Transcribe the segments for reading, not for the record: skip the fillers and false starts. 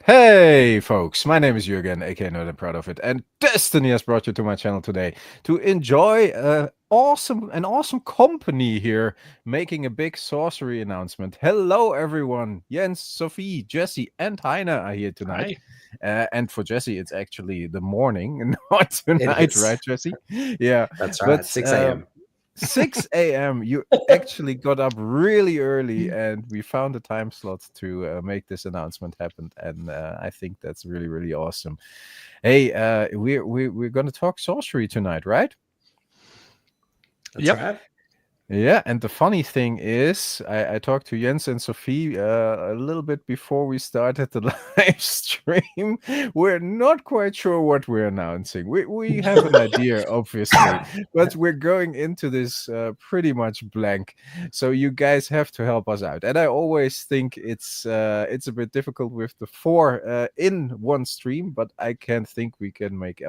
Hey folks, my name is Jürgen, aka Not Proud of It, and Destiny has brought you to my channel today to enjoy an awesome company here making a big sorcery announcement. Hello everyone, Jens, Sophie, Jesse, and Heiner are here tonight. And for Jesse, it's actually the morning, not tonight, right, Jesse? Yeah, That's right, but 6 a.m. 6 a.m. You actually got up really early, and we found a time slot to make this announcement happen. And I think that's really awesome. Hey, we're gonna talk sorcery tonight, right? That's right. Yeah, and the funny thing is, I talked to Jens and Sophie a little bit before we started the live stream. We're not quite sure what we're announcing. We have an idea, obviously, but we're going into this pretty much blank. So you guys have to help us out. And I always think it's a bit difficult with the four in one stream, but I think we can make it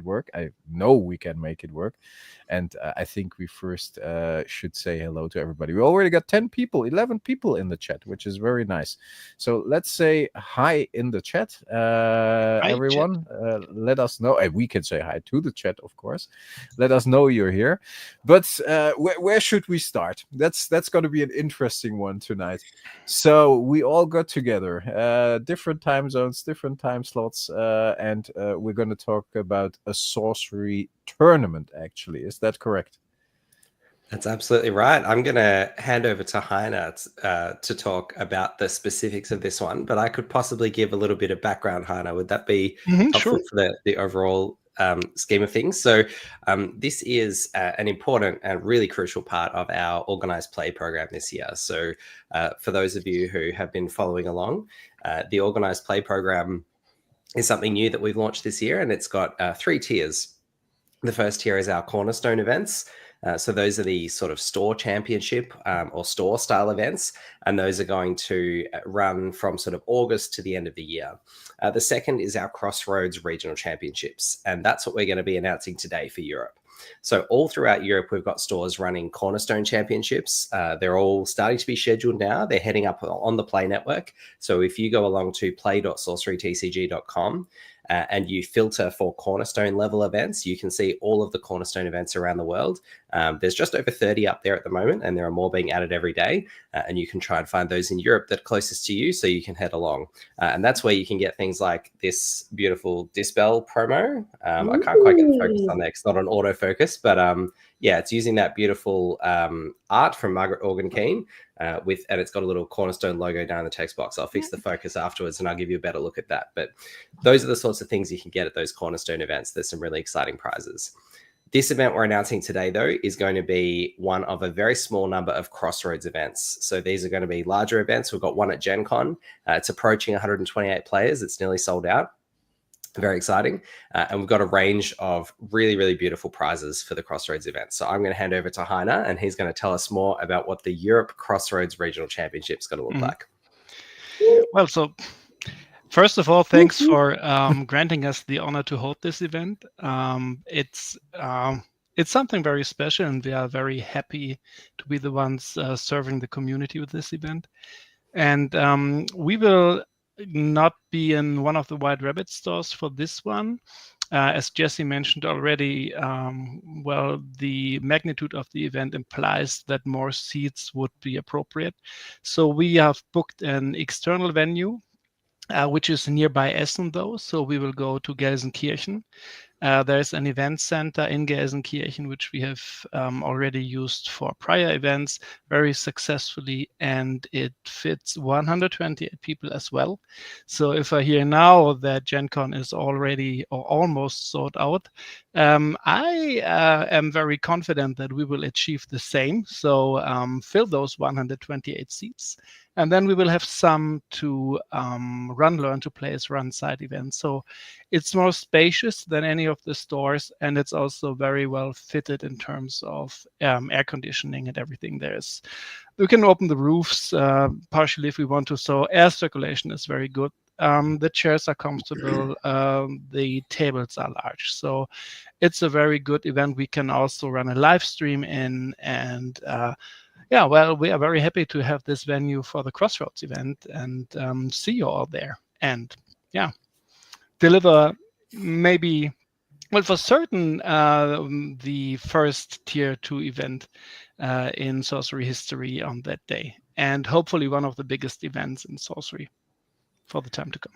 work. I know we can make it work. And I think we first should say hello to everybody. We already got 11 people in the chat, which is very nice. So let's say hi in the chat, everyone. Let us know. We can say hi to the chat, of course. Let us know you're here. But where should we start? That's going to be an interesting one tonight. So we all got together, different time zones, different time slots, and we're going to talk about a sorcery tournament, actually. Is that correct? That's absolutely right. I'm going to hand over to Heiner to talk about the specifics of this one, but I could possibly give a little bit of background, Heiner. Would that be helpful for the overall scheme of things? So this is an important and really crucial part of our organized play program this year. So for those of you who have been following along, the organized play program is something new that we've launched this year, and it's got 3 tiers. The first tier is our Cornerstone events. So those are the sort of store championship or store style events, and those are going to run from sort of August to the end of the year. The second is our Crossroads regional championships, and that's what we're going to be announcing today for Europe. So all throughout Europe, we've got stores running Cornerstone championships. They're all starting to be scheduled now. They're heading up on the Play Network. So if you go along to play.sorcerytcg.com, and you filter for Cornerstone level events, you can see all of the Cornerstone events around the world. There's just over 30 up there at the moment, and there are more being added every day. And you can try and find those in Europe that are closest to you, so you can head along. And that's where you can get things like this beautiful Dispel promo. I can't quite get the focus on there. It's not an autofocus, but yeah, it's using that beautiful art from Margaret Organ-Keane and it's got a little Cornerstone logo down in the text box. I'll fix the focus afterwards and I'll give you a better look at that. But those are the sorts of things you can get at those Cornerstone events. There's some really exciting prizes. This event we're announcing today, though, is going to be one of a very small number of Crossroads events. So these are going to be larger events. We've got one at Gen Con. It's approaching 128 players. It's nearly sold out. Very exciting. And we've got a range of really beautiful prizes for the Crossroads event. So I'm going to hand over to Heiner, and he's going to tell us more about what the Europe Crossroads Regional Championship is going to look like. Well, so first of all, thanks for granting us the honor to hold this event. It's something very special, and we are very happy to be the ones serving the community with this event. And we will not be in one of the White Rabbit stores for this one. As Jesse mentioned already, well, the magnitude of the event implies that more seats would be appropriate. So we have booked an external venue, which is nearby Essen, though. So we will go to Gelsenkirchen. There's an event center in Gelsenkirchen, which we have already used for prior events very successfully, and it fits 128 people as well. So if I hear now that Gen Con is already or almost sold out, I am very confident that we will achieve the same. So fill those 128 seats. And then we will have some to run, learn to play as run side events. So it's more spacious than any of the stores, and it's also very well fitted in terms of air conditioning and everything. We can open the roofs partially if we want to. So air circulation is very good. The chairs are comfortable. The tables are large. So it's a very good event. We can also run a live stream in, and yeah, well, we are very happy to have this venue for the Crossroads event, and see you all there. and deliver maybe, well, for certain, the first tier 2 event in Sorcery history on that day, and hopefully one of the biggest events in Sorcery for the time to come.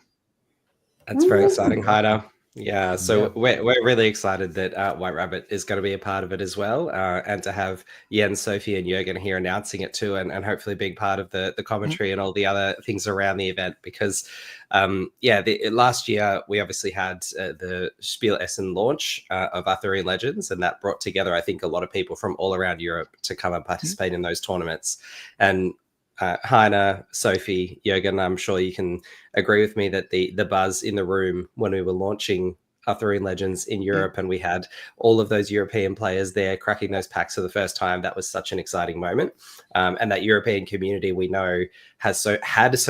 That's very exciting, Heiner. Yeah, so we're really excited that White Rabbit is going to be a part of it as well, and to have Jens, Sophie, and Jürgen here announcing it too, and hopefully a big part of the commentary and all the other things around the event. Because, last year we obviously had the Spiel Essen launch of Arthurian Legends, and that brought together, I think, a lot of people from all around Europe to come and participate in those tournaments. And Heiner, Sophie, Jürgen, I'm sure you can agree with me that the buzz in the room when we were launching Arthurian Legends in Europe and we had all of those European players there cracking those packs for the first time, that was such an exciting moment. And that European community, we know, had so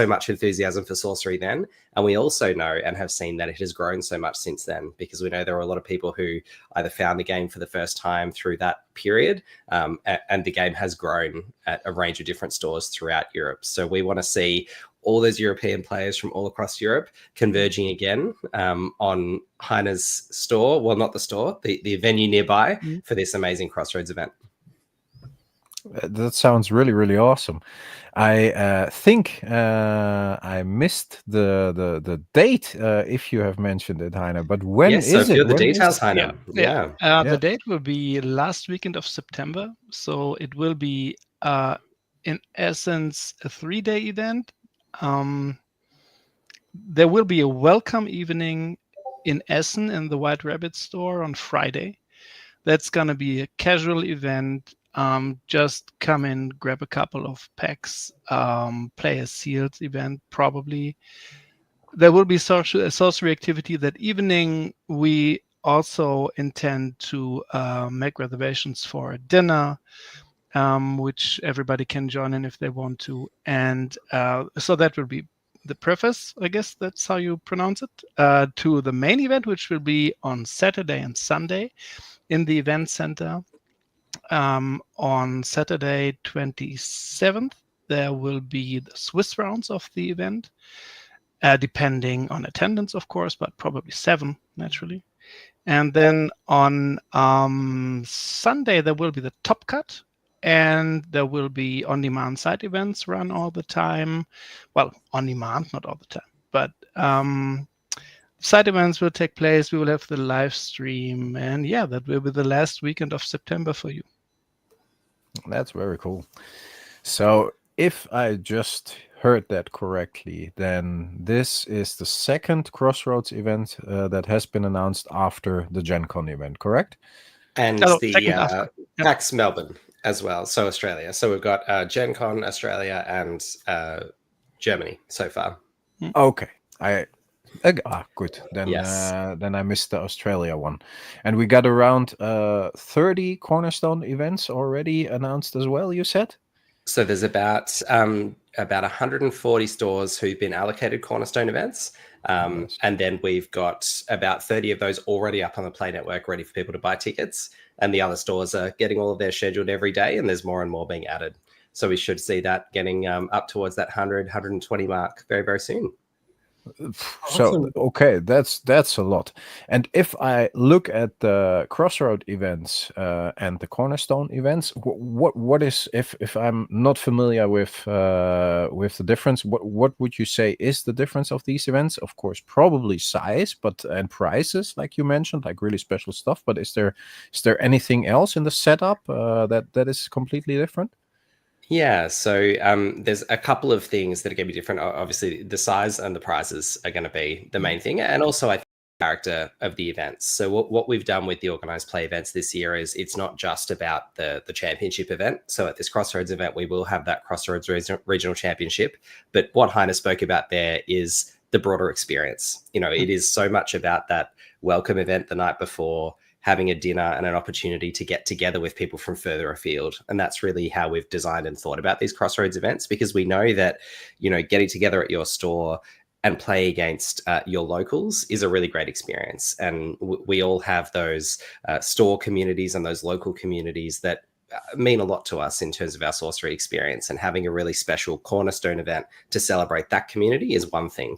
much enthusiasm for Sorcery then. And we also know and have seen that it has grown so much since then, because we know there were a lot of people who either found the game for the first time through that period, and the game has grown at a range of different stores throughout Europe. So we want to see all those European players from all across Europe converging again on Heiner's store. Well, not the store, the venue nearby for this amazing Crossroads event. That sounds really, really awesome. I think I missed the date, if you have mentioned it, Heiner. But when is it? The details, Heiner. The date will be last weekend of September. So it will be, in essence, a 3-day event. There will be a welcome evening in Essen in the White Rabbit store on Friday. That's going to be a casual event. Just come in, grab a couple of packs, play a sealed event probably. There will be sorcery activity that evening. We also intend to make reservations for a dinner, which everybody can join in if they want to. And so that will be the preface, I guess that's how you pronounce it, to the main event, which will be on Saturday and Sunday in the event center. On Saturday 27th, there will be the Swiss rounds of the event, depending on attendance, of course, but probably 7, naturally. And then on Sunday, there will be the Top Cut, and there will be on-demand side events run all the time. Well, on-demand, not all the time, but side events will take place. We will have the live stream, and that will be the last weekend of September for you. That's very cool. So if I just heard that correctly, then this is the second Crossroads event that has been announced after the Gen Con event, correct? And the PAX Melbourne as well, so Australia. So we've got Gen Con, Australia, and Germany so far. Okay. Good. Then I missed the Australia one. And we got around 30 Cornerstone events already announced as well, you said? So there's about 140 stores who've been allocated Cornerstone events. And then we've got about 30 of those already up on the Play Network ready for people to buy tickets. And the other stores are getting all of theirs scheduled every day, and there's more and more being added. So we should see that getting up towards that 100, 120 mark very, very soon. So okay, that's a lot. And if I look at the Crossroad events and the Cornerstone events, what is, if I'm not familiar with the difference, what would you say is the difference of these events? Of course, probably size, and prices, like you mentioned, like really special stuff. But is there anything else in the setup that is completely different? Yeah, so there's a couple of things that are going to be different. Obviously, the size and the prices are going to be the main thing, and also I think the character of the events. So what we've done with the organized play events this year is it's not just about the championship event. So at this Crossroads event, we will have that Crossroads regional championship. But what Heiner spoke about there is the broader experience. It is so much about that welcome event the night before, having a dinner and an opportunity to get together with people from further afield. And that's really how we've designed and thought about these Crossroads events, because we know that, getting together at your store and play against your locals is a really great experience. And we all have those store communities and those local communities that mean a lot to us in terms of our sorcery experience, and having a really special Cornerstone event to celebrate that community is one thing.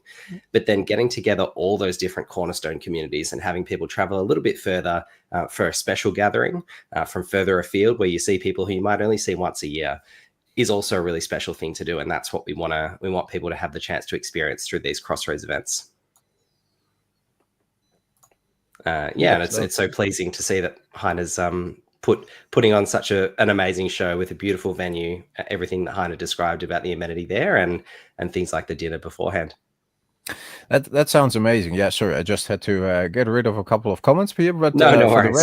But then getting together all those different Cornerstone communities and having people travel a little bit further for a special gathering from further afield, where you see people who you might only see once a year, is also a really special thing to do. And that's what we want people to have the chance to experience through these Crossroads events. And it's so pleasing to see that Heiner's putting on such an amazing show with a beautiful venue, everything that Heiner described about the amenity there, and things like the dinner beforehand. That sounds amazing. Yeah, sorry, I just had to get rid of a couple of comments here, but no for the worries.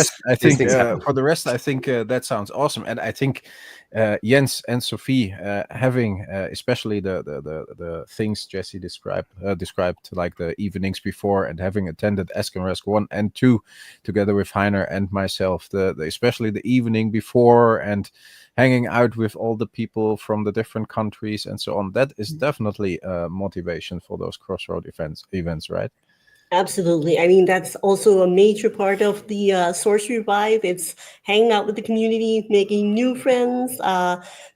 rest, I think that sounds awesome, and I think Jens and Sophie having especially the things Jesse described, like the evenings before, and having attended Ask and Rest 1 and 2 together with Heiner and myself, especially the evening before, and hanging out with all the people from the different countries and so on. That is definitely a motivation for those Crossroad events, right? Absolutely. I mean, that's also a major part of the sorcery vibe. It's hanging out with the community, making new friends,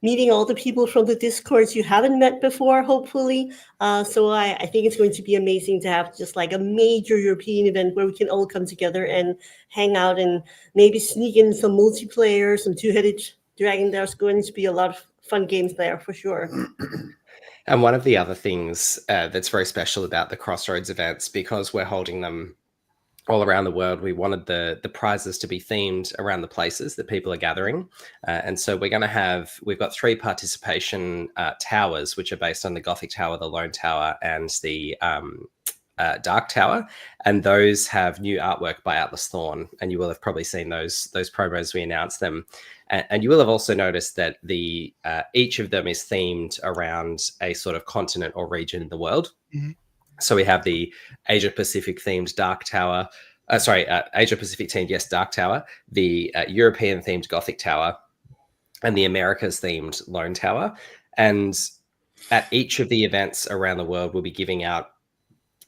meeting all the people from the Discords you haven't met before, hopefully. So I think it's going to be amazing to have just like a major European event where we can all come together and hang out and maybe sneak in some multiplayer, some two-headed dragon. There's going to be a lot of fun games there for sure. And one of the other things that's very special about the Crossroads events, because we're holding them all around the world, we wanted the prizes to be themed around the places that people are gathering. And so we've got 3 participation towers, which are based on the Gothic Tower, the Lone Tower, and the Dark Tower, and those have new artwork by Atlas Thorn, and you will have probably seen those promos we announced them, and you will have also noticed that each of them is themed around a sort of continent or region in the world. Mm-hmm. So we have the Asia Pacific themed Dark Tower, Asia Pacific themed Dark Tower, the European themed Gothic Tower, and the Americas themed Lone Tower. And at each of the events around the world, we'll be giving out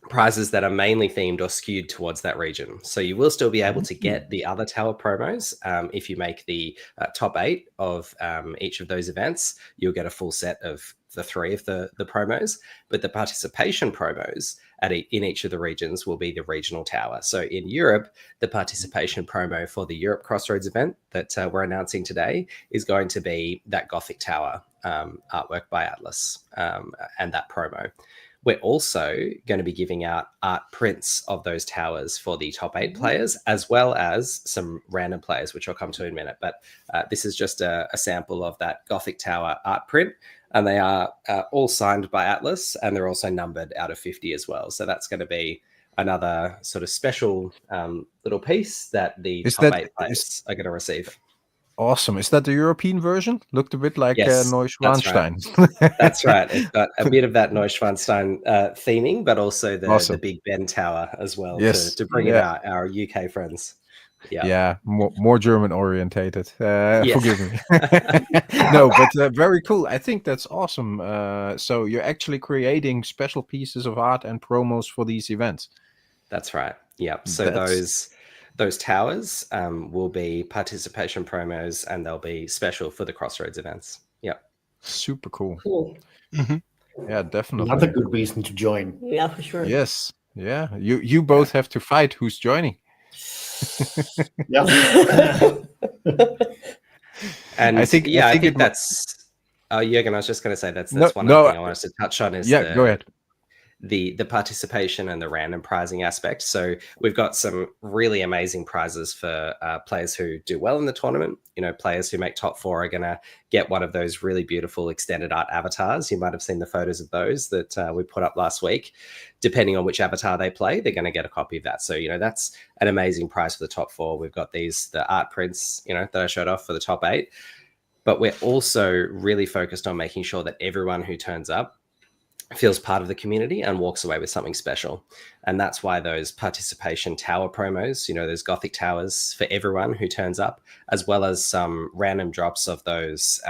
prizes that are mainly themed or skewed towards that region. So you will still be able to get the other tower promos. If you make the top 8 of each of those events, you'll get a full set of the 3 of the promos. But the participation promos in each of the regions will be the regional tower. So in Europe, the participation promo for the Europe Crossroads event that we're announcing today is going to be that Gothic Tower artwork by Atlas and that promo. We're also going to be giving out art prints of those towers for the top 8 players, as well as some random players, which I'll come to in a minute. But this is just a sample of that Gothic Tower art print, and they are all signed by Atlas, and they're also numbered out of 50 as well. So that's going to be another sort of special little piece that the top 8 players are going to receive. Awesome. Is that the European version? Looked a bit like Neuschwanstein. That's right. It's got a bit of that Neuschwanstein theming, but also the Big Ben Tower as well, to bring in our UK friends. Yeah, more German orientated. Forgive me. No, but very cool. I think that's awesome. So you're actually creating special pieces of art and promos for these events. That's right. Yeah. So those towers will be participation promos, and they'll be special for the Crossroads events. Yeah. Super cool. Mm-hmm. Yeah, definitely. Another good reason to join. Yeah, for sure. Yes. Yeah. You both have to fight who's joining. Yeah. And I think that's Jürgen, I was just going to say that's one other thing I wanted to touch on is go ahead. The participation and the random prizing aspect. So we've got some really amazing prizes for players who do well in the tournament. You know, players who make top 4 are going to get one of those really beautiful extended art avatars. You might have seen the photos of those that we put up last week. Depending on which avatar they play, they're going to get a copy of that. So, you know, that's an amazing prize for the top 4. We've got the art prints, you know, that I showed off for the top 8. But we're also really focused on making sure that everyone who turns up feels part of the community and walks away with something special. And that's why those participation tower promos, you know, those Gothic towers for everyone who turns up, as well as some random drops of those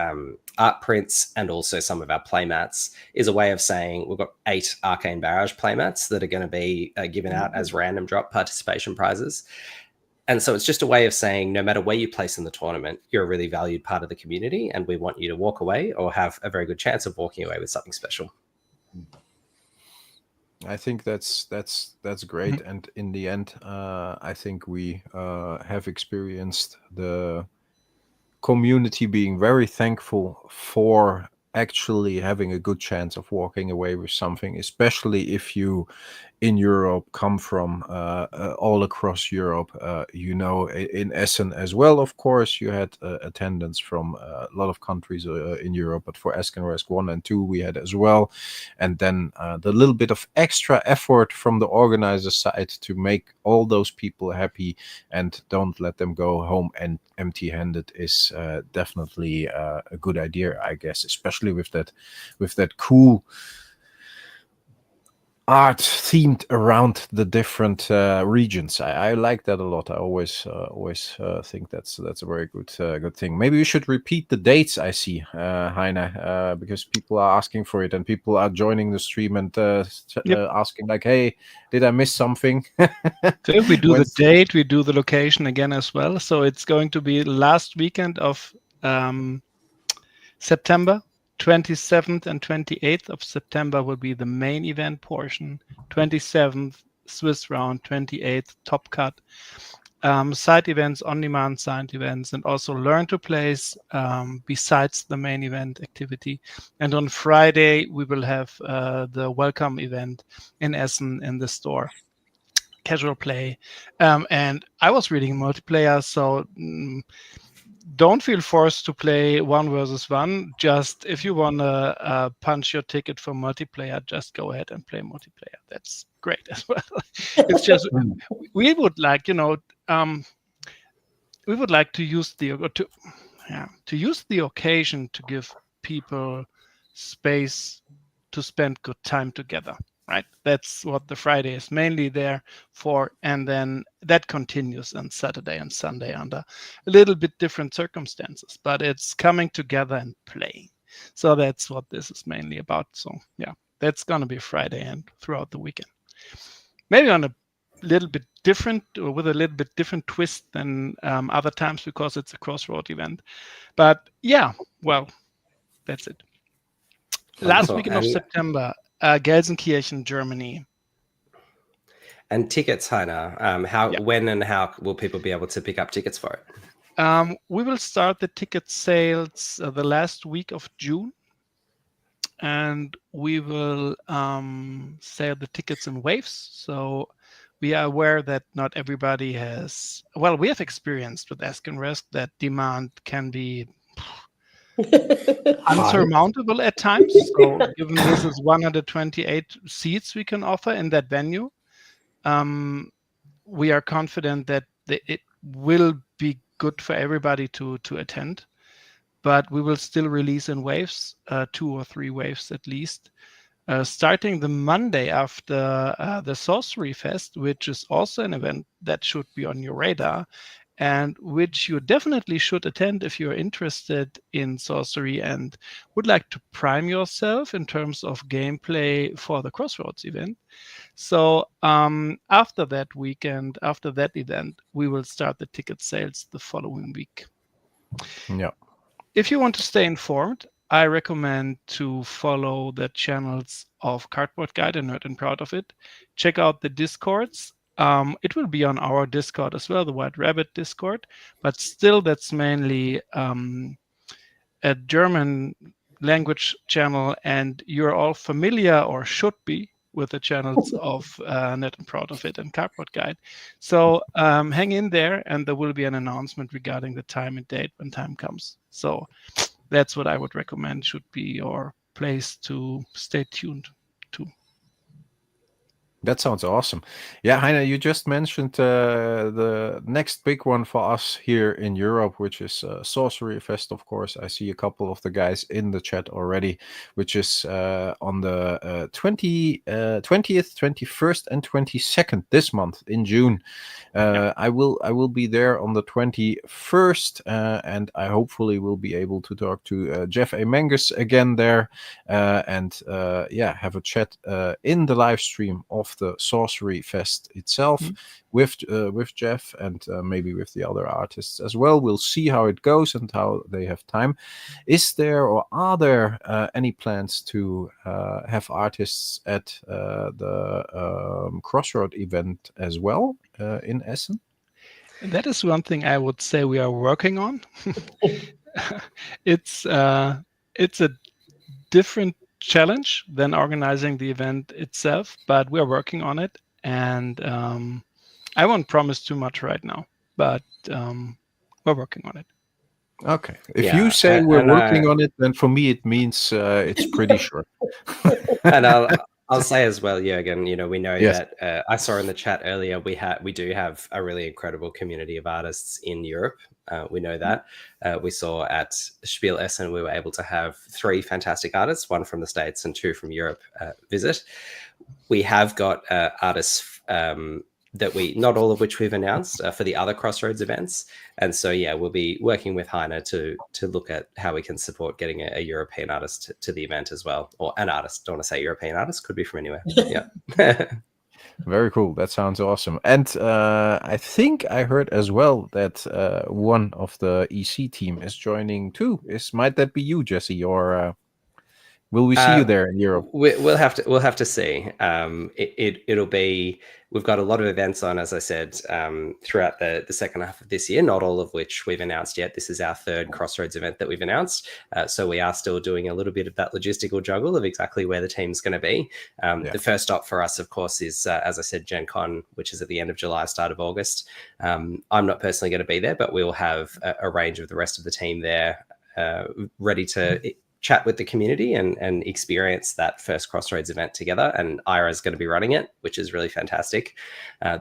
art prints and also some of our playmats, is a way of saying we've got 8 Arcane Barrage playmats that are going to be given out as random drop participation prizes. And so it's just a way of saying, no matter where you place in the tournament, you're a really valued part of the community, and we want you to walk away or have a very good chance of walking away with something special. I think that's great. And in the end, I think we have experienced the community being very thankful for actually having a good chance of walking away with something, especially if you in Europe come from all across Europe. In Essen as well, of course, you had attendance from a lot of countries in Europe, but for Eskenresk 1 and 2 we had as well. And then the little bit of extra effort from the organizer side to make all those people happy and don't let them go home and empty-handed is definitely a good idea, I guess, especially with that cool art themed around the different regions. I like that a lot. I always think that's a very good thing. Maybe we should repeat the dates. I see, Heiner, because people are asking for it and people are joining the stream and asking like, "Hey, did I miss something?" So if we do the date, we do the location again as well. So it's going to be last weekend of September. 27th and 28th of September will be the main event portion. 27th, Swiss round. 28th, top cut. Side events, on-demand side events, and also learn to place besides the main event activity. And on Friday, we will have the welcome event in Essen in the store. Casual play. And I was reading multiplayer, so don't feel forced to play 1 versus 1. Just if you want to punch your ticket for multiplayer, just go ahead and play multiplayer. That's great as well. It's just we would like, we would like to use the occasion to give people space to spend good time together. Right, that's what the Friday is mainly there for, and then that continues on Saturday and Sunday under a little bit different circumstances, but it's coming together and playing. So that's what this is mainly about. So yeah, that's gonna be Friday and throughout the weekend. Maybe on a little bit different, or with a little bit different twist than other times because it's a crossroad event. But yeah, well, that's it. Last weekend of September. Gelsenkirchen, Germany. And tickets, Heiner, when and how will people be able to pick up tickets for it? We will start the ticket sales the last week of June, and we will sell the tickets in waves. So we are aware that not everybody has. Well, we have experienced with Eskenresk that demand can be unsurmountable at times. So given this is 128 seats we can offer in that venue, we are confident that it will be good for everybody to attend, but we will still release in waves, 2 or 3 waves at least, starting the Monday after the Sorcery Fest, which is also an event that should be on your radar and which you definitely should attend if you're interested in sorcery and would like to prime yourself in terms of gameplay for the Crossroads event. So after that weekend, after that event, we will start the ticket sales the following week. Yeah. If you want to stay informed, I recommend to follow the channels of Cardboard Guide and Nerd and Proud of It. Check out the Discords. It will be on our Discord as well, the White Rabbit Discord, but still that's mainly a German language channel, and you're all familiar or should be with the channels of Nerd and Proud of It and Cardboard Guide. So hang in there, and there will be an announcement regarding the time and date when time comes. So that's what I would recommend should be your place to stay tuned to. That sounds awesome. Yeah, Heiner, you just mentioned the next big one for us here in Europe, which is Sorcery Fest, of course. I see a couple of the guys in the chat already, which is on the 20th, 21st, and 22nd this month in June. I will be there on the 21st, and I hopefully will be able to talk to Jeff A. Menges again there, and have a chat in the live stream of of the Sorcery Fest itself with Jeff and maybe with the other artists as well. We'll see how it goes and how they have time. Is there or are there any plans to have artists at the Crossroad event as well in Essen? That is one thing I would say we are working on. It's a different challenge than organizing the event itself, but we're working on it, and I won't promise too much right now, but we're working on it. Okay. If you say we're working on it, then for me it means it's pretty sure. And I'll say as well, Jürgen, we know that I saw in the chat earlier, we do have a really incredible community of artists in Europe. We know that. We saw at Spiel Essen, we were able to have 3 fantastic artists, 1 from the States and 2 from Europe visit. We have got artists that not all of which we've announced for the other Crossroads events. And so, we'll be working with Heiner to look at how we can support getting a European artist to the event as well. Or an artist, don't want to say European artist, could be from anywhere. Yeah. Very cool. That sounds awesome. And I think I heard as well that one of the EC team is joining too. Might that be you, Jesse, or will we see you there in Europe? We'll have to see. It'll be. We've got a lot of events on, as I said, throughout the second half of this year, not all of which we've announced yet. This is our 3rd Crossroads event that we've announced. So we are still doing a little bit of that logistical juggle of exactly where the team's going to be. The first stop for us, of course, is, as I said, Gen Con, which is at the end of July, start of August. I'm not personally going to be there, but we'll have a range of the rest of the team there ready to chat with the community and experience that first Crossroads event together. And Ira is going to be running it, which is really fantastic.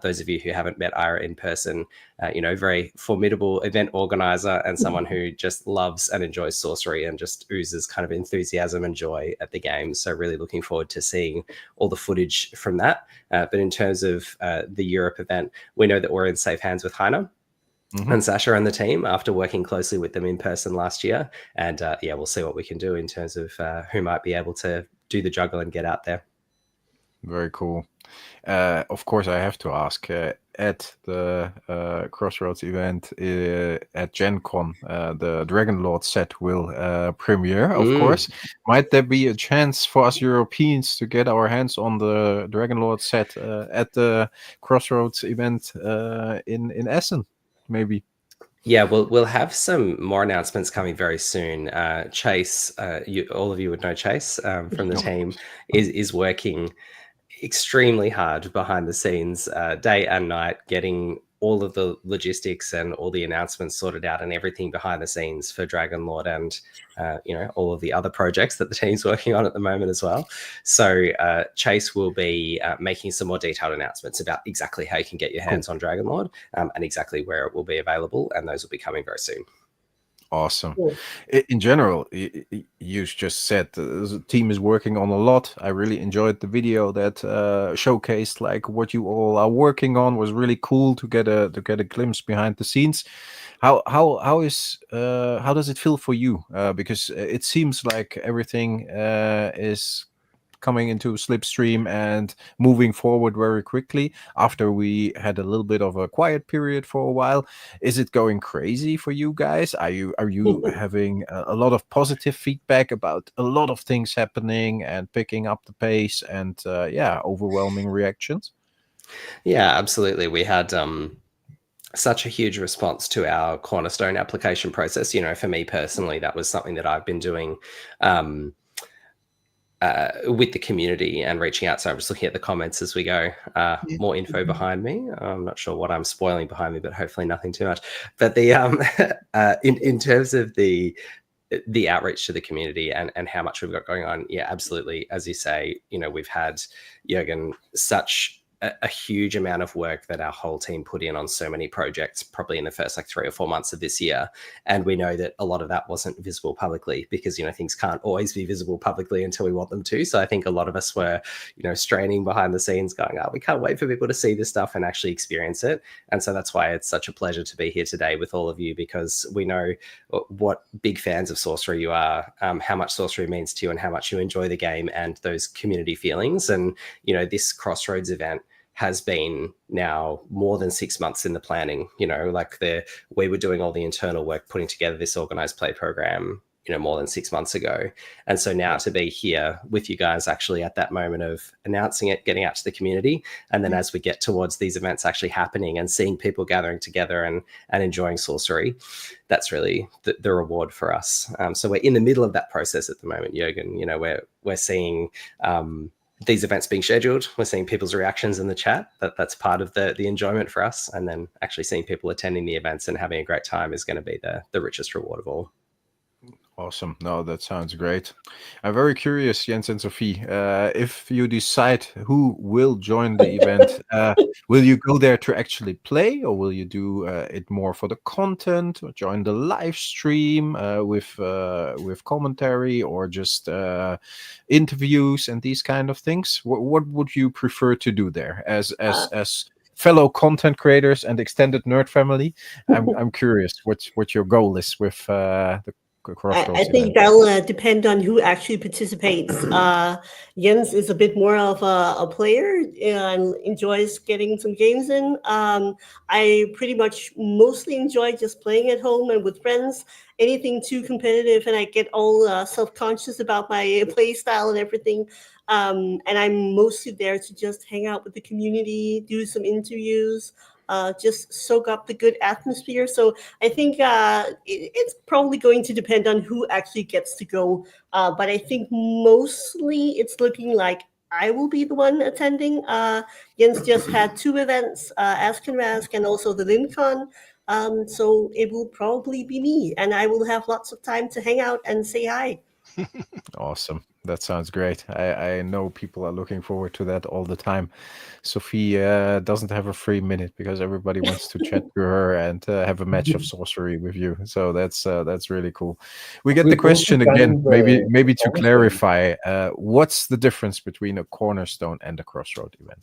Those of you who haven't met Ira in person, very formidable event organizer and someone who just loves and enjoys Sorcery and just oozes kind of enthusiasm and joy at the game. So really looking forward to seeing all the footage from that. But in terms of the Europe event, we know that we're in safe hands with Heiner. And Sasha and the team after working closely with them in person last year. And we'll see what we can do in terms of who might be able to do the juggle and get out there. Very cool. Of course, I have to ask, at the Crossroads event at Gen Con, the Dragon Lord set will premiere, of course. Might there be a chance for us Europeans to get our hands on the Dragon Lord set at the Crossroads event in Essen? Maybe. Yeah, we'll have some more announcements coming very soon. Chase, all of you would know Chase from the team, is working extremely hard behind the scenes, day and night, getting all of the logistics and all the announcements sorted out and everything behind the scenes for Dragon Lord and all of the other projects that the team's working on at the moment as well. So Chase will be making some more detailed announcements about exactly how you can get your hands on Dragon Lord and exactly where it will be available, and those will be coming very soon. Awesome. In general, you just said the team is working on a lot. I really enjoyed the video that showcased like what you all are working on. Was really cool to get a glimpse behind the scenes. How does it feel for you? Because it seems like everything is coming into slipstream and moving forward very quickly after we had a little bit of a quiet period for a while. Is it going crazy for you guys? Are you having a lot of positive feedback about a lot of things happening and picking up the pace and overwhelming reactions? Yeah, absolutely. We had such a huge response to our Cornerstone application process. For me personally, that was something that I've been doing with the community and reaching out. So I'm just looking at the comments as we go. More info behind me. I'm not sure what I'm spoiling behind me, but hopefully nothing too much. But the in terms of the outreach to the community and how much we've got going on, yeah, absolutely. As you say, we've had Jürgen such a huge amount of work that our whole team put in on so many projects, probably in the first like 3 or 4 months of this year. And we know that a lot of that wasn't visible publicly because, things can't always be visible publicly until we want them to. So I think a lot of us were, straining behind the scenes going, we can't wait for people to see this stuff and actually experience it. And so that's why it's such a pleasure to be here today with all of you, because we know what big fans of Sorcery you are, how much Sorcery means to you and how much you enjoy the game and those community feelings. And, this Crossroads event has been now more than 6 months in the planning. We were doing all the internal work, putting together this organized play program, more than 6 months ago. And so now to be here with you guys actually at that moment of announcing it, getting out to the community. And then as we get towards these events actually happening and seeing people gathering together and enjoying Sorcery, that's really the reward for us. So we're in the middle of that process at the moment, Jürgen. We're seeing these events being scheduled. We're seeing people's reactions in the chat. That's part of the enjoyment for us. And then actually seeing people attending the events and having a great time is going to be the richest reward of all. Awesome. No, that sounds great. I'm very curious, Jens and Sophie, if you decide who will join the event, will you go there to actually play, or will you do it more for the content, or join the live stream with commentary, or just interviews and these kind of things? What would you prefer to do there as fellow content creators and extended nerd family? I'm curious what your goal is with the I think that'll depend on who actually participates. Jens is a bit more of a player and enjoys getting some games in. I pretty much mostly enjoy just playing at home and with friends. Anything too competitive, and I get all self-conscious about my play style and everything. And I'm mostly there to just hang out with the community, do some interviews, just soak up the good atmosphere. So I think it's probably going to depend on who actually gets to go. But I think mostly it's looking like I will be the one attending. Jens just had 2 events, Ask and Rask and also the LinCon. So it will probably be me, and I will have lots of time to hang out and say hi. Awesome. That sounds great. I know people are looking forward to that all the time. Sophie doesn't have a free minute because everybody wants to chat to her and have a match of Sorcery with you. So that's really cool. We get the question again, maybe to clarify, what's the difference between a Cornerstone and a Crossroad event?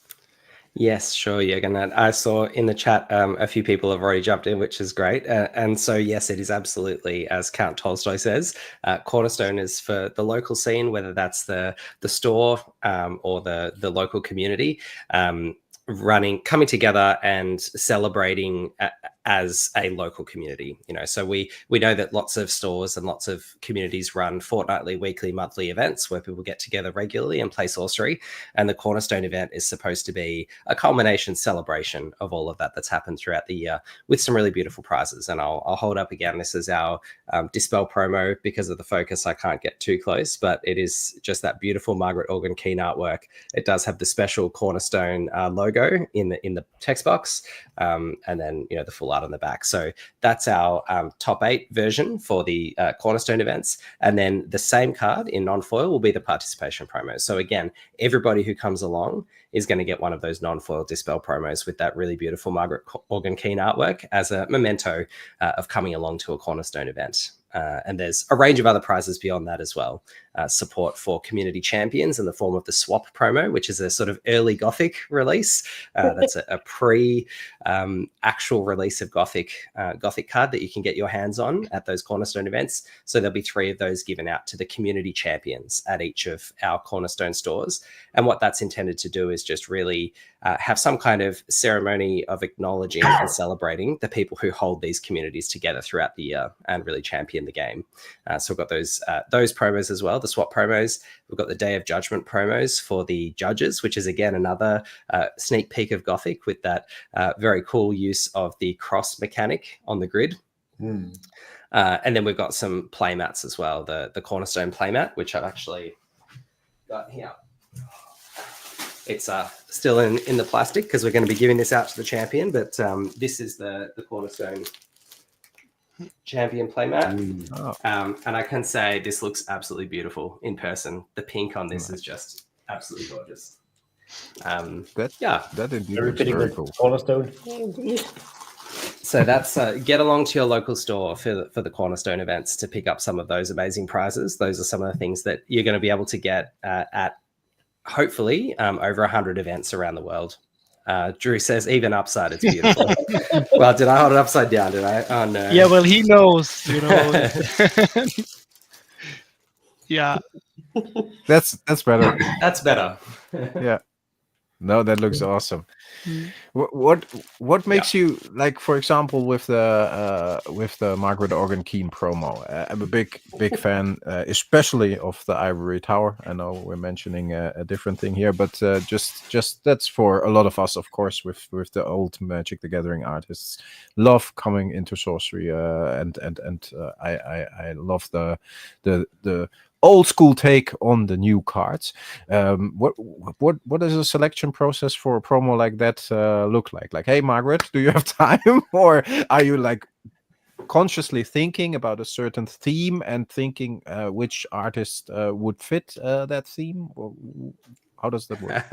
Yes, sure, Jürgen. I saw in the chat a few people have already jumped in, which is great. And so, yes, it is absolutely, as Count Tolstoy says, Cornerstone is for the local scene, whether that's the store or the local community, coming together and celebrating as a local community. So we know that lots of stores and lots of communities run fortnightly, weekly, monthly events where people get together regularly and play Sorcery. And the Cornerstone event is supposed to be a culmination celebration of all of that that's happened throughout the year with some really beautiful prizes. And I'll hold up again. This is our Dispel promo. Because of the focus, I can't get too close, but it is just that beautiful Margaret Organ Keen artwork. It does have the special Cornerstone logo in the text box, and then the full art on the back. So that's our top 8 version for the Cornerstone events. And then the same card in non-foil will be the participation promos. So again, everybody who comes along is going to get one of those non-foil Dispel promos with that really beautiful Margaret Organ Keen artwork as a memento of coming along to a Cornerstone event. And there's a range of other prizes beyond that as well. Support for community champions in the form of the Swap promo, which is a sort of early Gothic release. That's a pre-actual release of Gothic card that you can get your hands on at those Cornerstone events. So there'll be 3 of those given out to the community champions at each of our Cornerstone stores. And what that's intended to do is just really have some kind of ceremony of acknowledging and celebrating the people who hold these communities together throughout the year and really champion the game. So we've got those promos as well, the swap promos. We've got the Day of Judgment promos for the judges, which is again another sneak peek of Gothic with that very cool use of the cross mechanic on the grid. And then we've got some playmats as well, the Cornerstone playmat, which I've actually got here. It's still in the plastic because we're going to be giving this out to the champion, but this is the Cornerstone champion playmat. And I can say this looks absolutely beautiful in person. The pink on this is just absolutely gorgeous. That indeed Very looks fitting very with cool. Cornerstone. Indeed. So that's get along to your local store for the Cornerstone events to pick up some of those amazing prizes. Those are some of the things that you're going to be able to get at hopefully over 100 events around the world. Drew says, even upside, it's beautiful. Well, did I hold it upside down? Did I? Oh no. Yeah, well, he knows, you know. Yeah. That's better. That's better. Yeah. No, that looks awesome. Mm. What makes you, like, for example, with the Margaret Organ Keen promo? I'm a big fan, especially of the Ivory Tower. I know we're mentioning a different thing here, but just that's for a lot of us, of course, with the old Magic the Gathering artists. Love coming into Sorcery, and I love the old school take on the new cards. What does a selection process for a promo like that look like? Like, hey, Margaret, do you have time? Or are you like consciously thinking about a certain theme and thinking which artist would fit that theme? Or how does that work?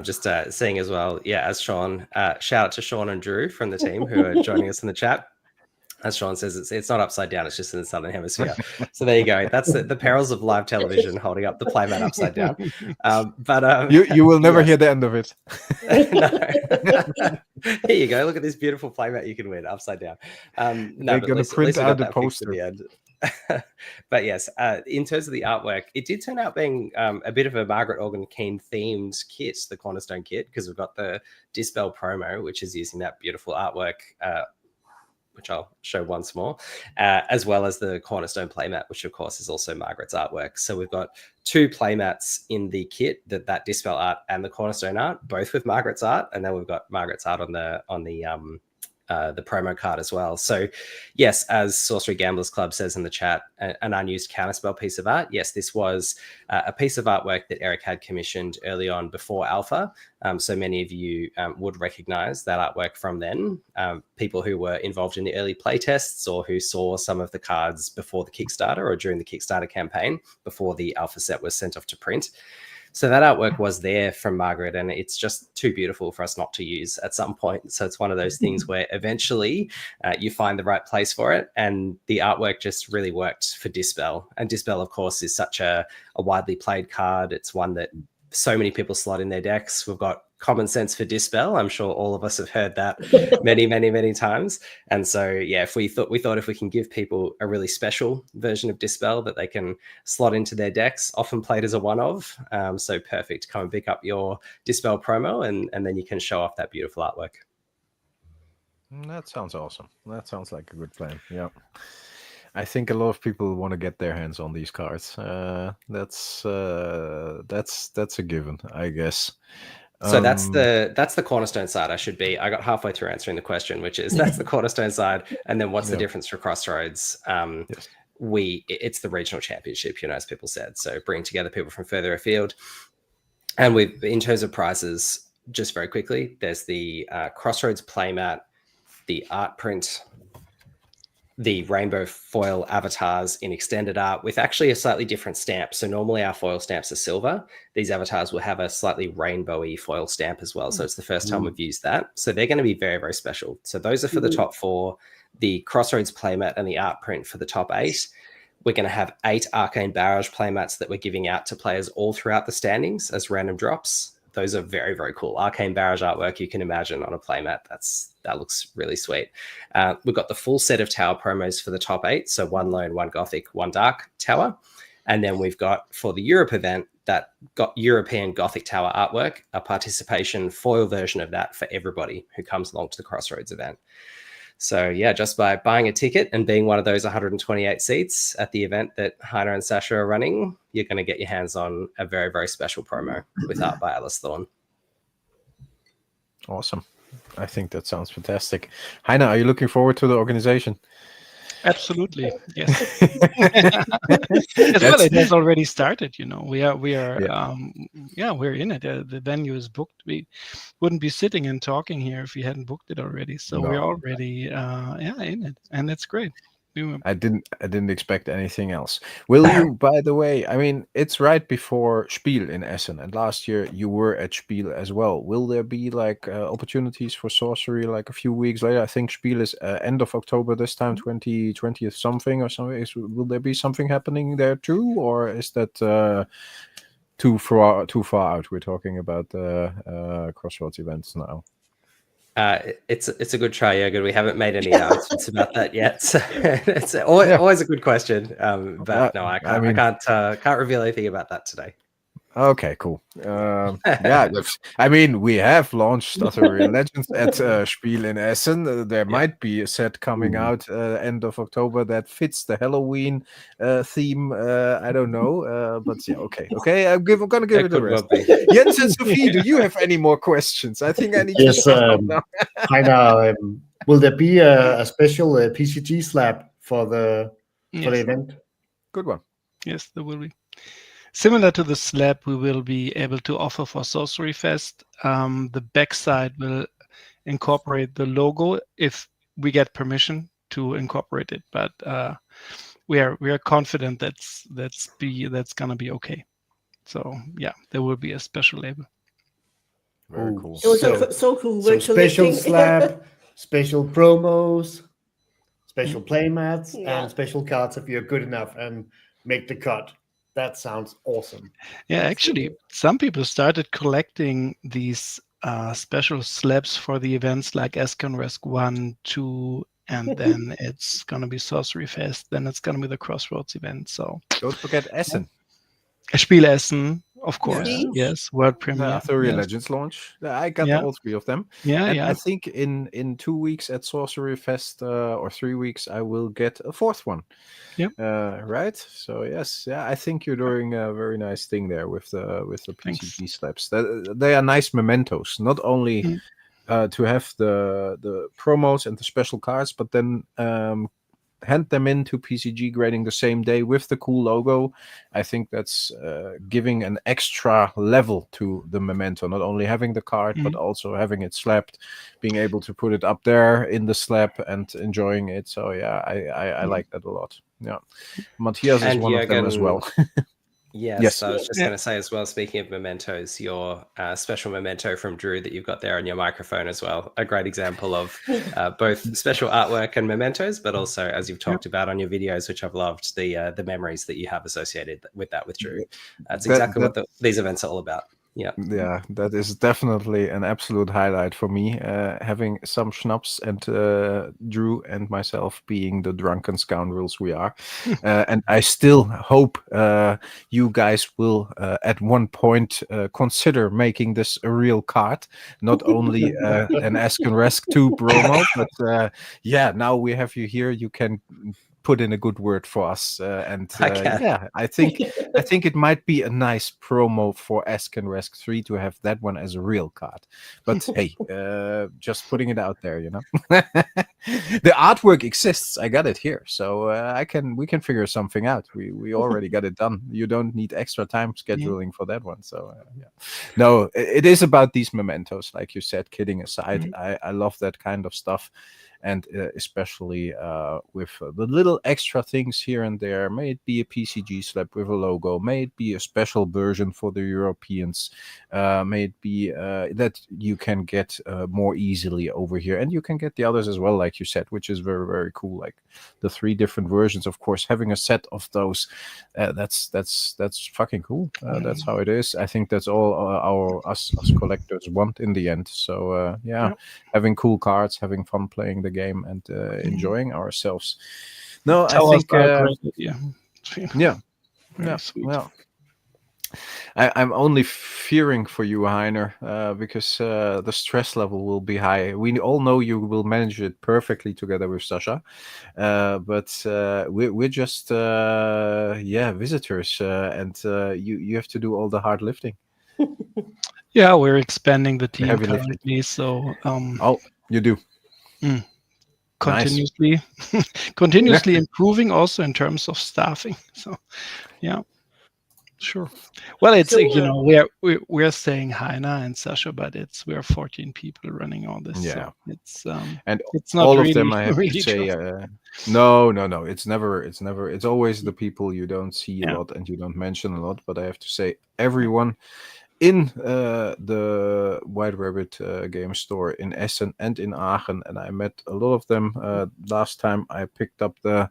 Just seeing as well, as Sean, shout out to Sean and Drew from the team who are joining us in the chat. As Sean says, it's not upside down, it's just in the Southern Hemisphere. So there you go. That's the perils of live television, holding up the playmat upside down. But you will never hear the end of it. No. Here you go. Look at this beautiful playmat you can win upside down. They're going to print out the poster. But yes, in terms of the artwork, it did turn out being a bit of a Margaret Organ Keen themed kit, the Cornerstone kit, because we've got the Dispel promo, which is using that beautiful artwork, which I'll show once more, as well as the Cornerstone playmat, which of course is also Margaret's artwork. So we've got two playmats in the kit, that Dispel art and the Cornerstone art, both with Margaret's art, and then we've got Margaret's art on the promo card as well. So yes, as Sorcery Gamblers Club says in the chat, an unused counterspell piece of art. Yes, this was a piece of artwork that Eric had commissioned early on before Alpha. So many of you would recognize that artwork from then. People who were involved in the early playtests or who saw some of the cards before the Kickstarter or during the Kickstarter campaign before the Alpha set was sent off to print. So that artwork was there from Margaret, and it's just too beautiful for us not to use at some point. So it's one of those things where eventually you find the right place for it, and the artwork just really worked for Dispel. And Dispel, of course, is such a widely played card. It's one that so many people slot in their decks. We've got Common Sense for Dispel. I'm sure all of us have heard that many times. And so, yeah, we thought if we can give people a really special version of Dispel that they can slot into their decks, often played as a one-of. So perfect. Come and pick up your Dispel promo, and then you can show off that beautiful artwork. That sounds awesome. That sounds like a good plan. Yeah. I think a lot of people want to get their hands on these cards. That's a given, I guess. So that's the Cornerstone side. I got halfway through answering the question, which is that's the Cornerstone side, and then what's the difference for Crossroads? Yes. It's the regional championship, as people said. So bringing together people from further afield, and in terms of prizes, just very quickly, there's the Crossroads playmat, the art print, the rainbow foil avatars in extended art with actually a slightly different stamp. So normally our foil stamps are silver. These avatars will have a slightly rainbowy foil stamp as well. So it's the first time we've used that. So they're going to be very, very special. So those are for the top 4, the Crossroads playmat and the art print for the top 8. We're going to have 8 Arcane Barrage playmats that we're giving out to players all throughout the standings as random drops. Those are very, very cool. Arcane Barrage artwork you can imagine on a playmat. That looks really sweet. We've got the full set of tower promos for the top 8. So 1 lone, 1 gothic, 1 dark tower. And then we've got, for the Europe event, that got European Gothic Tower artwork, a participation foil version of that for everybody who comes along to the Crossroads event. So yeah, just by buying a ticket and being one of those 128 seats at the event that Heiner and Sasha are running, you're going to get your hands on a very, very special promo with art by Alice Thorne. Awesome. I think that sounds fantastic. Heiner, are you looking forward to the organization? Absolutely, yes. As well, it has already started. We are we're in it. The venue is booked. We wouldn't be sitting and talking here if we hadn't booked it already. So we're already in it, and that's great. I didn't expect anything else. Will you, by the way, I mean, it's right before Spiel in Essen, and last year you were at Spiel as well. Will there be like opportunities for Sorcery like a few weeks later? I think Spiel is end of October this time, 20th something or something. Will there be something happening there too, or is that too far out? We're talking about Crossroads events now. It's a good try, Jürgen. We haven't made any announcements about that yet. So it's always a good question. But no, I can't reveal anything about that today. Okay, cool. Yeah, I mean, we have launched Sorcery Legends at Spiel in Essen. There might be a set coming out end of October that fits the Halloween theme. I don't know, but yeah, okay. I'm gonna give it a rest. Jens and Sophie, do you have any more questions? I think I need to stop now. Heiner, will there be a special PCG slab for the event? Good one. Yes, there will be. Similar to the slab, we will be able to offer for Sorcery Fest. The backside will incorporate the logo if we get permission to incorporate it. But we are confident that's gonna be okay. So yeah, there will be a special label. Very cool. So cool. So special slab, special promos, special playmats, and special cards if you're good enough and make the cut. That sounds awesome. Yeah, actually, some people started collecting these special slabs for the events like Askenresk 1, 2, and then it's going to be Sorcery Fest. Then it's going to be the Crossroads event. So don't forget Essen. Spiel Essen, of course. Yes, world premiere. Sorcery Legends launch. I got all three of them. I think in 2 weeks at Sorcery Fest or 3 weeks, I will get a fourth one. Right. So yes, I think you're doing a very nice thing there with the PCG slabs. They are nice mementos. Not only to have the promos and the special cards, but then hand them into PCG grading the same day with the cool logo. I think that's giving an extra level to the memento, not only having the card, but also having it slabbed, being able to put it up there in the slab and enjoying it. So yeah, I like that a lot. Yeah, Matthias is one of them as well. Yes, I was just going to say as well, speaking of mementos, your special memento from Drew that you've got there on your microphone as well, a great example of both special artwork and mementos, but also, as you've talked about on your videos, which I've loved, the memories that you have associated with that with Drew. That's exactly what these events are all about. Yeah, that is definitely an absolute highlight for me. Having some schnapps and Drew and myself being the drunken scoundrels we are, and I still hope you guys will at one point consider making this a real card, not only an Askenresk 2 promo, but now we have you here. You can put in a good word for us, I think it might be a nice promo for Askenresk 3 to have that one as a real card. But hey, just putting it out there, you know. The artwork exists. I got it here, so we can figure something out. We already got it done. You don't need extra time scheduling for that one. So no, it is about these mementos, like you said. Kidding aside, I love that kind of stuff. And especially with the little extra things here and there. May it be a PCG slab with a logo, may it be a special version for the Europeans, may it be that you can get more easily over here, and you can get the others as well, like you said, which is very, very cool. Like the 3 different versions, of course, having a set of those, that's fucking cool. That's how it is. I think that's all us collectors want in the end. So having cool cards, having fun playing the game, and enjoying ourselves. No, I think well, I'm only fearing for you, Heiner, because the stress level will be high. We all know you will manage it perfectly together with Sasha, but we're just visitors, and you have to do all the hard lifting. Yeah, we're expanding the team currently, so you do. Continuously continuously improving also in terms of staffing. So Sure. Well, it's we're saying Heiner and Sasha, but we're 14 people running all this. Yeah, so and it's not all really, of them, I have really to say, no. It's always the people you don't see a lot and you don't mention a lot. But I have to say, everyone in the White Rabbit game store in Essen and in Aachen, and I met a lot of them last time I picked up the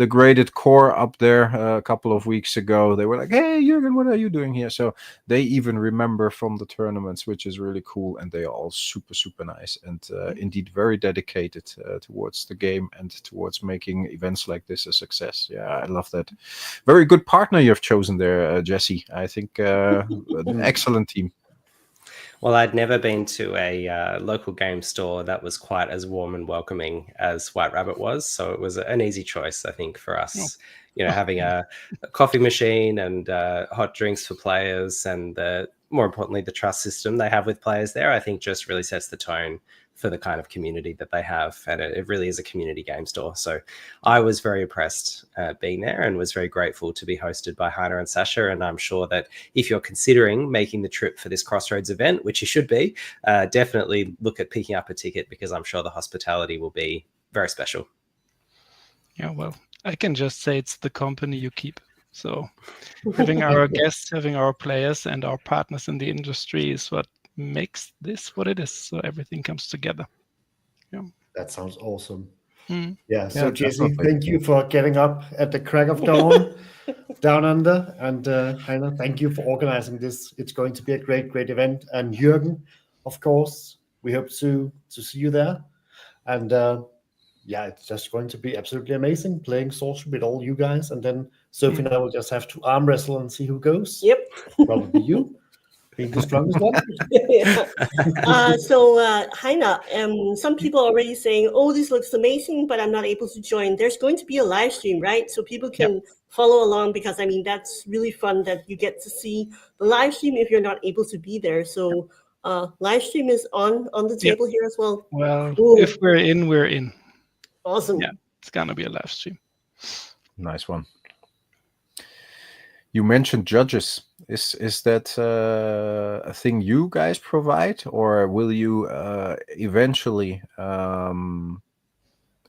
graded core up there a couple of weeks ago. They were like, "Hey Jürgen, what are you doing here?" So they even remember from the tournaments, which is really cool, and they are all super, super nice and indeed very dedicated towards the game and towards making events like this a success. Yeah, I love that. Very good partner you've chosen there, Jesse. I think an excellent team. Well, I'd never been to a local game store that was quite as warm and welcoming as White Rabbit was, so it was an easy choice, I think, for us. Having a coffee machine and hot drinks for players, and more importantly, the trust system they have with players there, I think just really sets the tone for the kind of community that they have, and it really is a community game store. So I was very impressed being there and was very grateful to be hosted by Heiner and Sasha, and I'm sure that if you're considering making the trip for this Crossroads event, which you should be, definitely look at picking up a ticket, because I'm sure the hospitality will be very special. Yeah, well, I can just say it's the company you keep. So having our guests, having our players and our partners in the industry is what makes this what it is. So everything comes together. Yeah, that sounds awesome. Yeah, so Jesse, thank you for getting up at the crack of dawn down under, and Heiner, thank you for organizing this. It's going to be a great event. And Jürgen, of course, we hope to see you there. And it's just going to be absolutely amazing playing Sorcery with all you guys. And then Sophie and I will just have to arm wrestle and see who goes. Yep. Probably you. Being the strongest one. So Heiner, some people are already saying, "Oh, this looks amazing, but I'm not able to join." There's going to be a live stream, right? So people can follow along, because I mean that's really fun that you get to see the live stream if you're not able to be there. So live stream is on the table here as well. Well, if we're in, we're in. Awesome. Yeah, it's gonna be a live stream. Nice one. You mentioned judges. Is that a thing you guys provide, or will you eventually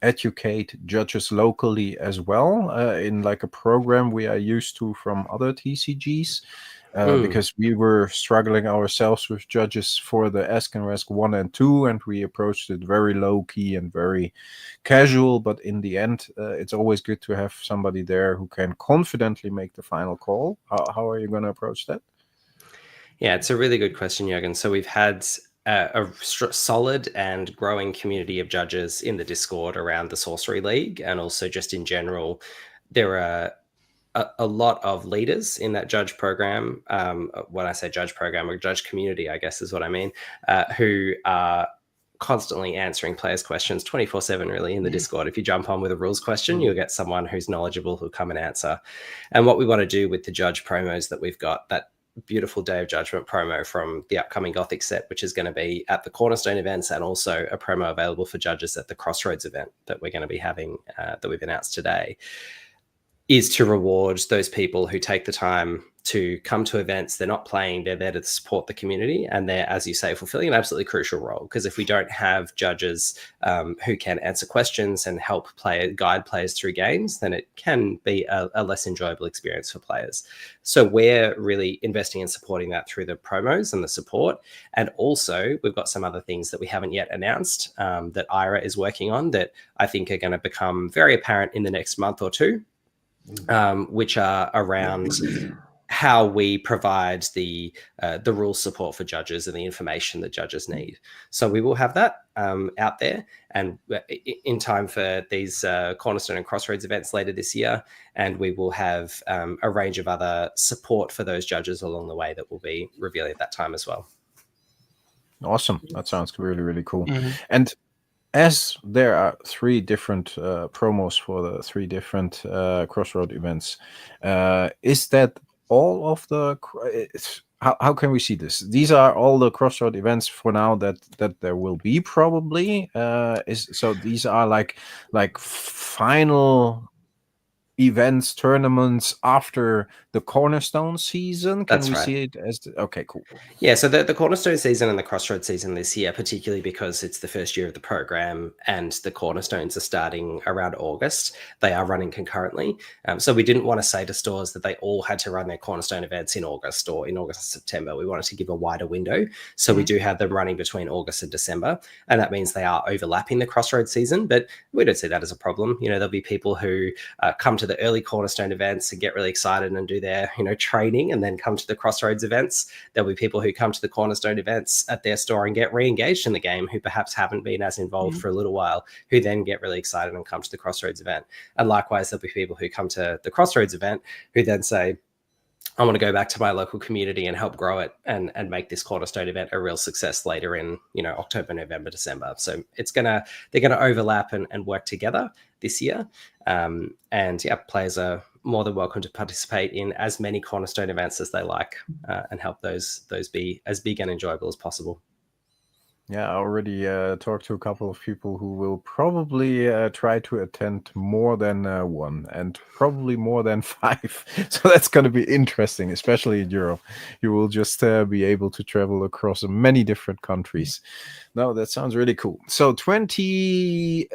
educate judges locally as well in like a program we are used to from other TCGs? Because we were struggling ourselves with judges for the Ask and Rask 1 and 2, and we approached it very low-key and very casual, but in the end, it's always good to have somebody there who can confidently make the final call. How are you going to approach that? Yeah, it's a really good question, Jürgen. So we've had a solid and growing community of judges in the Discord around the Sorcery League, and also just in general, there are a lot of leaders in that judge program. When I say judge program, or judge community, I guess is what I mean, who are constantly answering players' questions 24/7 really in the Discord. If you jump on with a rules question, you'll get someone who's knowledgeable who'll come and answer. And what we want to do with the judge promos that we've got, that beautiful Day of Judgment promo from the upcoming Gothic set, which is going to be at the Cornerstone events, and also a promo available for judges at the Crossroads event that we're going to be having, that we've announced today, is to reward those people who take the time to come to events. They're not playing, they're there to support the community, and they're, as you say, fulfilling an absolutely crucial role. Because if we don't have judges who can answer questions and help guide players through games, then it can be a less enjoyable experience for players. So we're really investing in supporting that through the promos and the support. And also we've got some other things that we haven't yet announced that Ira is working on, that I think are going to become very apparent in the next month or two, which are around how we provide the rule support for judges and the information that judges need. So we will have that out there, and in time for these Cornerstone and Crossroads events later this year. And we will have a range of other support for those judges along the way that we'll be revealing at that time as well. Awesome. That sounds really, really cool. And as there are 3 different promos for the 3 different Crossroad events, is that all of the... How can we see this? These are all the Crossroad events for now that there will be, probably. So these are like final events, tournaments after the Cornerstone season? Can we see it as okay, cool. Yeah, so the Cornerstone season and the Crossroads season this year, particularly because it's the first year of the program and the Cornerstones are starting around August, they are running concurrently. So we didn't want to say to stores that they all had to run their Cornerstone events in August or in August and September. We wanted to give a wider window. So we do have them running between August and December. And that means they are overlapping the Crossroads season, but we don't see that as a problem. You know, there'll be people who come to the early Cornerstone events and get really excited and do their, training and then come to the Crossroads events. There'll be people who come to the Cornerstone events at their store and get re-engaged in the game who perhaps haven't been as involved for a little while, who then get really excited and come to the Crossroads event. And likewise, there'll be people who come to the Crossroads event who then say, I want to go back to my local community and help grow it and make this Cornerstone event a real success later in, October, November, December. So they're going to overlap and work together this year. And players are more than welcome to participate in as many Cornerstone events as they like and help those be as big and enjoyable as possible. Yeah, I already talked to a couple of people who will probably try to attend more than one and probably more than 5. So that's going to be interesting, especially in Europe. You will just be able to travel across many different countries. No, that sounds really cool. So 26th,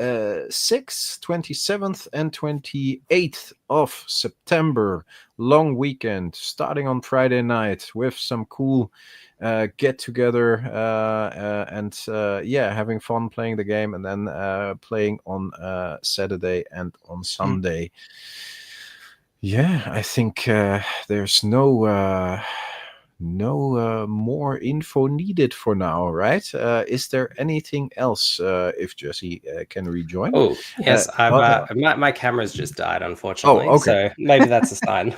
27th, and 28th of September, long weekend, starting on Friday night with some cool get together and having fun playing the game, and then playing on Saturday and on Sunday. I think there's no more info needed for now, right? Is there anything else if Jesse can rejoin? Oh, yes. My camera's just died, unfortunately. Oh, okay. So maybe that's a sign.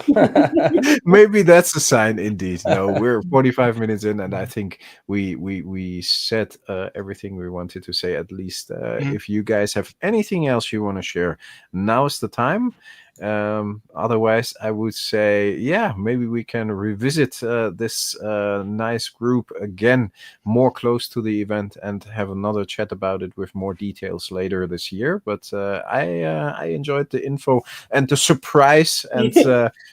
Maybe that's a sign indeed. No, we're 45 minutes in, and I think we said everything we wanted to say, at least. If you guys have anything else you want to share, now's the time. Otherwise, I would say, maybe we can revisit this nice group again, more close to the event, and have another chat about it with more details later this year. But I enjoyed the info and the surprise, and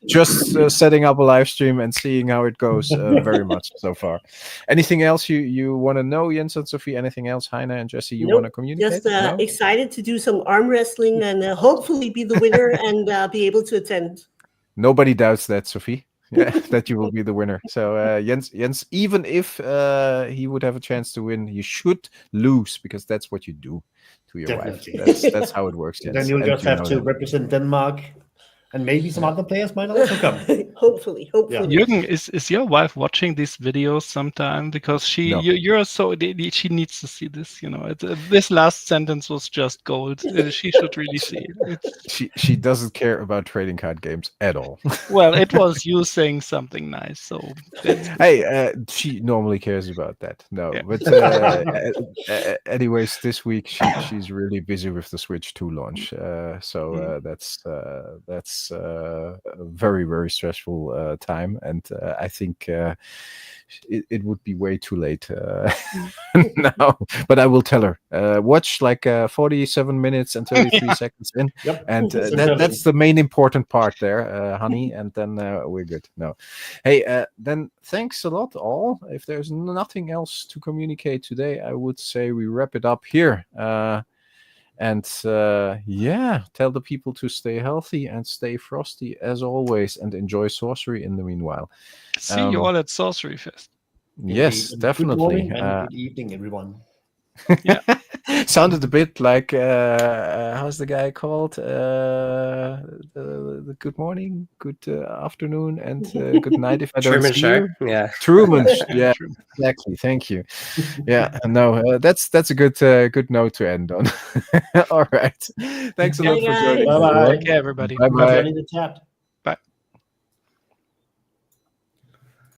just setting up a live stream and seeing how it goes very much so far. Anything else you want to know, Jens and Sophie? Anything else, Heiner and Jesse, you want to communicate? Just excited to do some arm wrestling and hopefully be the winner and be able to attend. Nobody doubts that, Sophie. That you will be the winner. So Jens, even if he would have a chance to win, you should lose, because that's what you do to your wife. That's how it works. Jens. Then you'll just have to represent Denmark, and maybe some other players might also come. Hopefully. Yeah. Jürgen, is your wife watching these videos sometime? Because she needs to see this. This last sentence was just gold. She should really see it. She doesn't care about trading card games at all. Well, it was you saying something nice. So hey, she normally cares about that. No, but anyways, this week she's really busy with the Switch 2 launch. So that's a very, very stressful time, and I think it would be way too late now. But I will tell her, watch like 47 minutes and 33 seconds in, and that's the main important part there, honey, and then we're good. No, hey, then thanks a lot all. If there's nothing else to communicate today, I would say we wrap it up here. And tell the people to stay healthy and stay frosty as always, and enjoy Sorcery in the meanwhile. See you all at Sorcery Fest. Yes, definitely. Good morning and good evening, everyone. Yeah. Sounded a bit like how's the guy called? The good morning, good afternoon, and good night. If I don't Truman see Show. you. Yeah, Truman. Yeah, exactly. Thank you. Yeah, no, that's a good note to end on. All right. Thanks a lot for joining. Bye bye. Okay, everybody. Bye bye. Joining the chat.